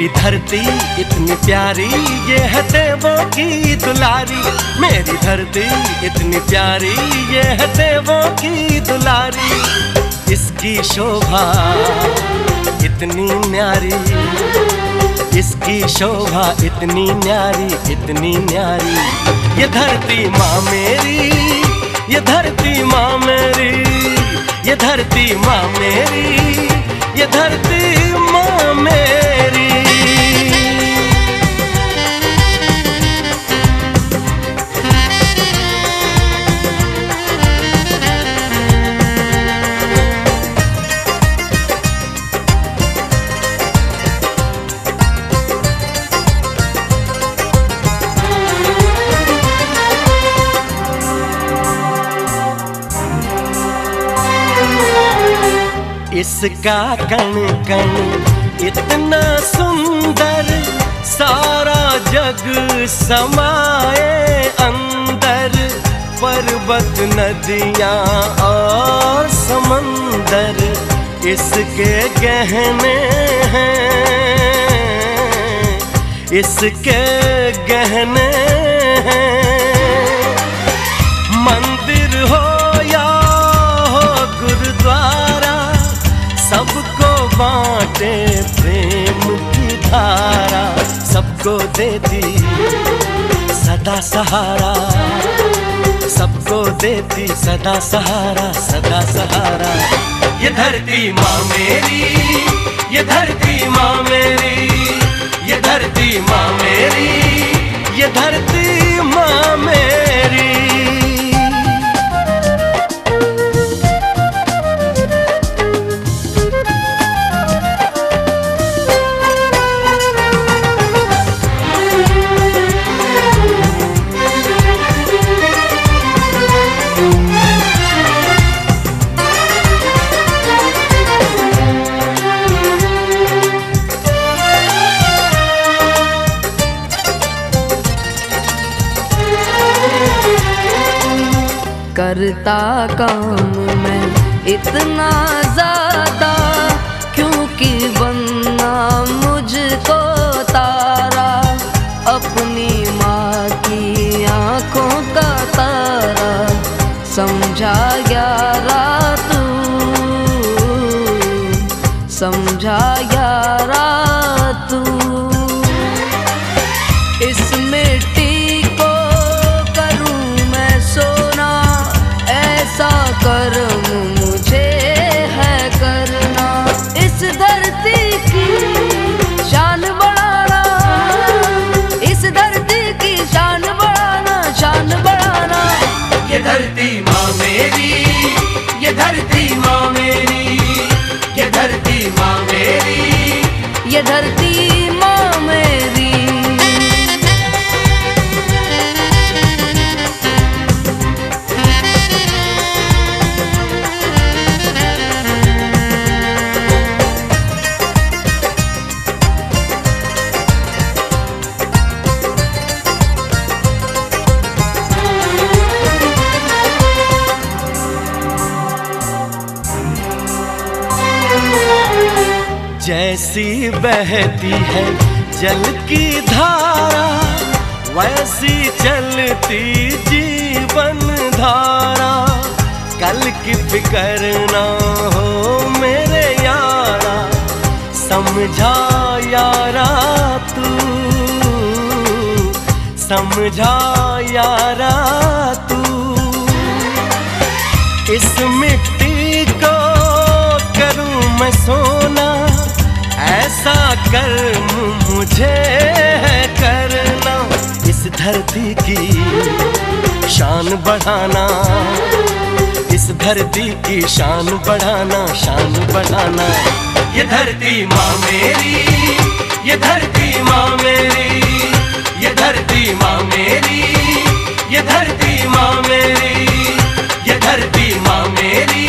मेरी धरती इतनी प्यारी, ये है देवों की दुलारी। मेरी धरती इतनी प्यारी, ये है देवों की दुलारी। इसकी शोभा इतनी न्यारी, इसकी शोभा इतनी न्यारी, इतनी न्यारी। ये धरती माँ मेरी, ये धरती माँ मेरी, ये धरती माँ मेरी, ये धरती माँ मेरी। इसका कण कण इतना सुंदर, सारा जग समाए अंदर। पर्वत नदियाँ और समंदर इसके गहने हैं, इसके गहने हैं। मंदिर हो या हो गुरुद्वारा, सबको बांटे प्रेम की धारा। सबको देती सदा सहारा, सबको देती सदा सहारा, सदा सहारा। ये धरती माँ मेरी, ये धरती माँ मेरी, ये धरती माँ मेरी, ये धरती माँ मेरी। करता काम मैं इतना ज्यादा, क्योंकि बनना मुझको तारा। अपनी माँ की आँखों का तारा, समझा यारा तू, समझा यारा तू। इस मिट्टी को करूँ मैं सोना, ऐसा कर्म मुझे है करना। इस धरती की शान बढ़ाना, इस धरती की शान बढ़ाना, शान बढ़ाना। ये धरती माँ मेरी, ये धरती माँ मेरी, ये धरती माँ मेरी, ये धरती माँ मेरी। जैसी बहती है जल की धारा, वैसी चलती जीवन धारा। कल की फिक्र ना हो मेरे यारा, समझा यारा तू, समझा यारा तू। इस मिट्टी को करूँ मैं सोना, ऐसा कर्म मुझे है करना। इस धरती की शान बढ़ाना, इस धरती की शान बढ़ाना, शान बढ़ाना। ये धरती माँ मेरी, ये धरती माँ मेरी, ये धरती माँ मेरी, ये धरती माँ मेरी, ये धरती माँ मेरी।